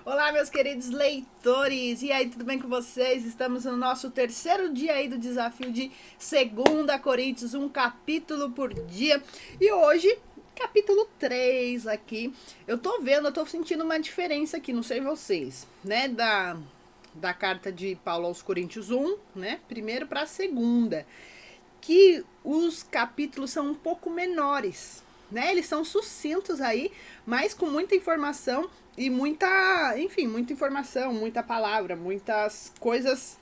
Olá, meus queridos leitores! E aí, tudo bem com vocês? Estamos no nosso terceiro dia aí do desafio de 2 Coríntios, um capítulo por dia. E hoje, capítulo 3 aqui. Eu tô sentindo uma diferença aqui, não sei vocês, né? Da carta de Paulo aos Coríntios 1, né? Primeiro para a segunda. Que os capítulos são um pouco menores, né? Eles são sucintos aí, mas com muita informação e muita informação, muita palavra, muitas coisas,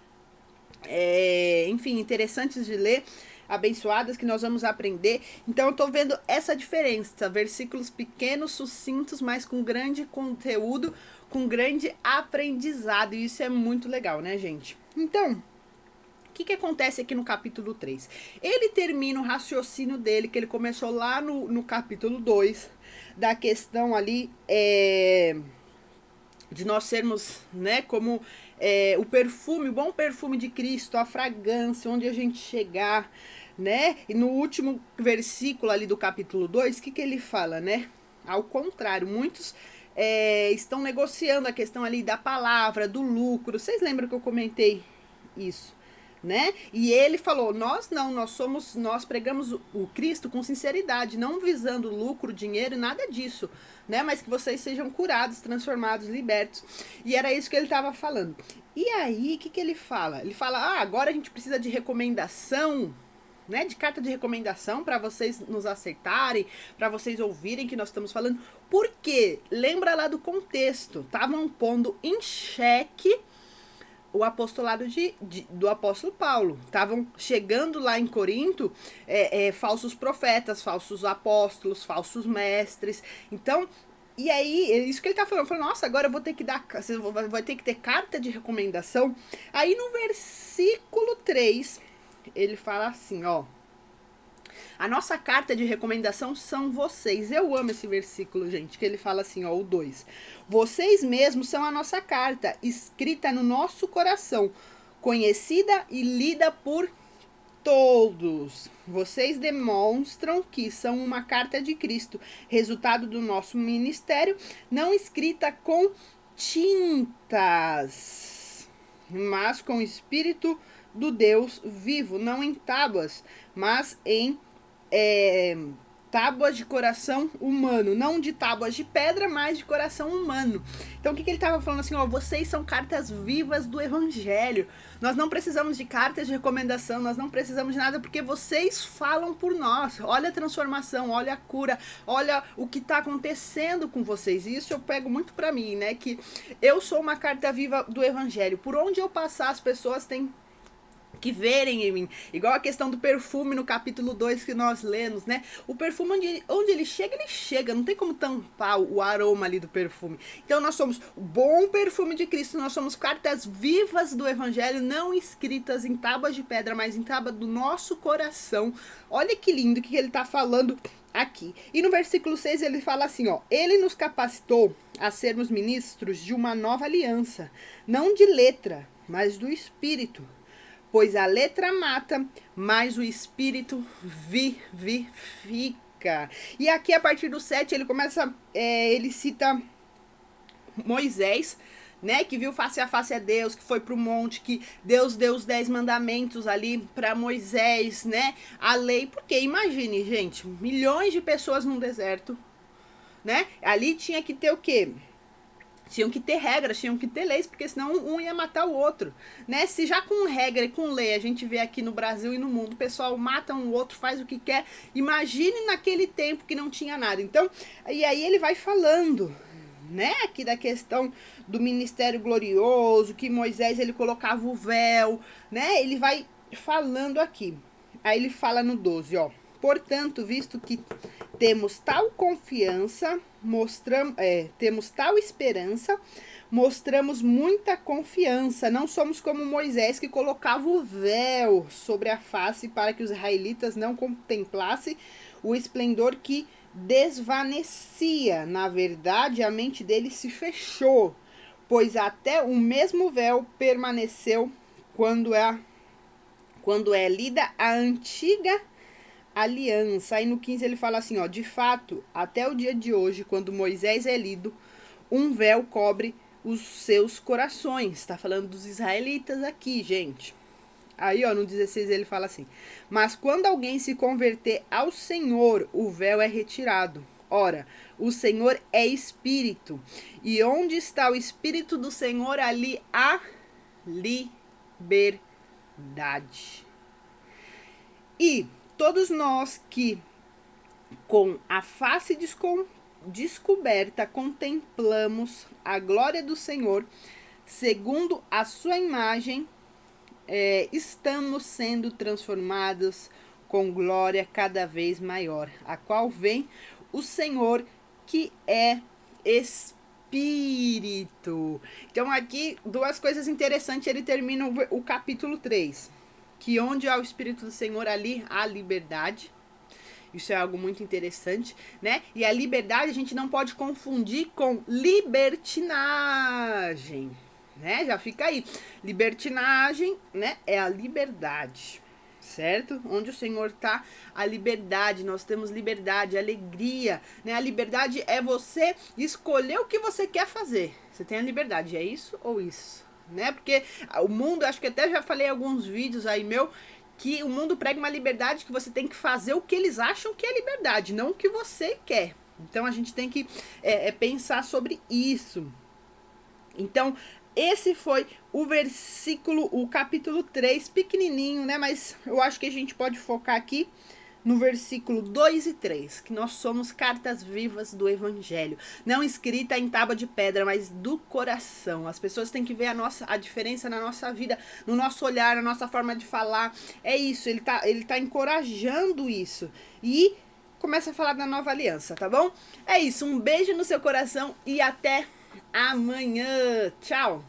interessantes de ler, abençoadas que nós vamos aprender. Então eu tô vendo essa diferença, versículos pequenos, sucintos, mas com grande conteúdo, com grande aprendizado, e isso é muito legal, né, gente? Então, o que acontece aqui no capítulo 3? Ele termina o raciocínio dele, que ele começou lá no capítulo 2, da questão ali de nós sermos, né, como o perfume, o bom perfume de Cristo, a fragrância, onde a gente chegar, né? E no último versículo ali do capítulo 2, o que ele fala, né? Ao contrário, muitos estão negociando a questão ali da palavra, do lucro. Vocês lembram que eu comentei isso? Né? E ele falou: nós não, nós pregamos o Cristo com sinceridade, não visando lucro, dinheiro, nada disso, né? Mas que vocês sejam curados, transformados, libertos. E era isso que ele estava falando. E aí, o que ele fala? Ele fala: agora a gente precisa de recomendação, né, de carta de recomendação para vocês nos acertarem, para vocês ouvirem que nós estamos falando. Por quê? Lembra lá do contexto, estavam pondo em xeque o apostolado do apóstolo Paulo. Estavam chegando lá em Corinto falsos profetas, falsos apóstolos, falsos mestres. Então, e aí, é isso que ele tá falando. Falou, nossa, agora eu vou ter que você vai ter que ter carta de recomendação. Aí no versículo 3, ele fala assim, ó. A nossa carta de recomendação são vocês. Eu amo esse versículo, gente, que ele fala assim, ó, o 2. Vocês mesmos são a nossa carta, escrita no nosso coração, conhecida e lida por todos. Vocês demonstram que são uma carta de Cristo, resultado do nosso ministério, não escrita com tintas, mas com o Espírito do Deus vivo, não em tábuas, mas em tábuas de coração humano, não de tábuas de pedra, mas de coração humano. Então o que ele estava falando assim, ó, vocês são cartas vivas do evangelho. Nós não precisamos de cartas de recomendação, nós não precisamos de nada, porque vocês falam por nós. Olha a transformação, olha a cura, olha o que está acontecendo com vocês. E isso eu pego muito para mim, né, que eu sou uma carta viva do evangelho. Por onde eu passar, as pessoas têm que verem em mim, igual a questão do perfume no capítulo 2 que nós lemos, né? O perfume, onde ele chega, não tem como tampar o aroma ali do perfume. Então nós somos o bom perfume de Cristo, nós somos cartas vivas do evangelho, não escritas em tábuas de pedra, mas em tábua do nosso coração. Olha que lindo que ele tá falando aqui. E no versículo 6 ele fala assim, ó, ele nos capacitou a sermos ministros de uma nova aliança, não de letra, mas do Espírito. Pois a letra mata, mas o Espírito vivifica. E aqui, a partir do 7, ele começa, ele cita Moisés, né, que viu face a face a Deus, que foi pro monte, que Deus deu os 10 mandamentos ali para Moisés, né, a lei. Porque imagine, gente, milhões de pessoas num deserto, né, ali tinha que ter o quê? Tinham que ter regras, tinham que ter leis, porque senão um ia matar o outro, né? Se já com regra e com lei a gente vê aqui no Brasil e no mundo, o pessoal mata um outro, faz o que quer, imagine naquele tempo que não tinha nada. Então, e aí ele vai falando, né, aqui da questão do ministério glorioso, que Moisés ele colocava o véu, né? Ele vai falando aqui. Aí ele fala no 12, ó. Portanto, visto que temos tal confiança, temos tal esperança, mostramos muita confiança. Não somos como Moisés, que colocava o véu sobre a face para que os israelitas não contemplassem o esplendor que desvanecia. Na verdade, a mente dele se fechou, pois até o mesmo véu permaneceu quando é lida a antiga aliança. Aí no 15 ele fala assim, ó, de fato, até o dia de hoje, quando Moisés é lido, um véu cobre os seus corações. Está falando dos israelitas aqui, gente. Aí, ó, no 16 ele fala assim: mas quando alguém se converter ao Senhor, o véu é retirado. Ora, o Senhor é Espírito, e onde está o Espírito do Senhor, ali há liberdade. E todos nós que com a face descoberta contemplamos a glória do Senhor, segundo a sua imagem, estamos sendo transformados com glória cada vez maior, a qual vem o Senhor, que é Espírito. Então aqui duas coisas interessantes, ele termina o capítulo 3, que onde há o Espírito do Senhor, ali há liberdade. Isso é algo muito interessante, né? E a liberdade a gente não pode confundir com libertinagem, né? Já fica aí. Libertinagem, né? É a liberdade, certo? Onde o Senhor tá, a liberdade, nós temos liberdade, alegria, né? A liberdade é você escolher o que você quer fazer. Você tem a liberdade, é isso ou isso, né? Porque o mundo, acho que até já falei em alguns vídeos aí meu, que o mundo prega uma liberdade que você tem que fazer o que eles acham que é liberdade, não o que você quer. Então a gente tem que pensar sobre isso. Então, esse foi o versículo, o capítulo 3, pequenininho, né? Mas eu acho que a gente pode focar aqui no versículo 2 e 3, que nós somos cartas vivas do Evangelho, não escrita em tábua de pedra, mas do coração. As pessoas têm que ver a diferença na nossa vida, no nosso olhar, na nossa forma de falar. É isso, ele tá encorajando isso. E começa a falar da nova aliança, tá bom? É isso, um beijo no seu coração e até amanhã. Tchau!